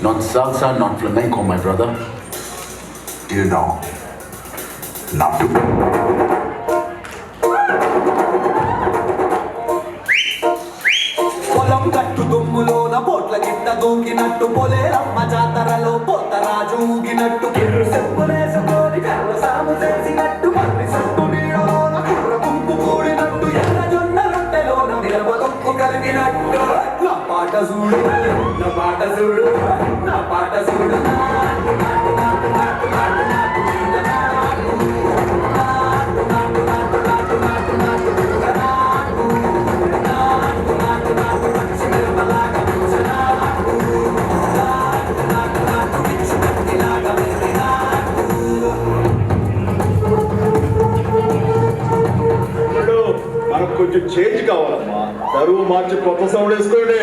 Not salsa, not flamenco, my brother. You know, not to. పొలం కట్టు దుమ్ములోన పోట్ల గిట్ట దూకినట్టు పొలేరమ్మ జాతరలో పోతరాజు ఊగినట్టు కిర్రు చెప్పులేసుకొని కర్ర సాము చేసినట్టు మర్రి సట్టు నీడలోన కుర్ర గుంపు కూడినట్టు ఎర్ర జొన్న రొట్టెలోన నిలవ దొక్కు కలిగినట్టు నా పాట చూడు నా పాట చూడు నా పాట చూడు మనకు కొంచెం చేంజ్ కావాలమ్మా. దరువు మార్చి కొత్త సౌండ్ వేసుకోండి.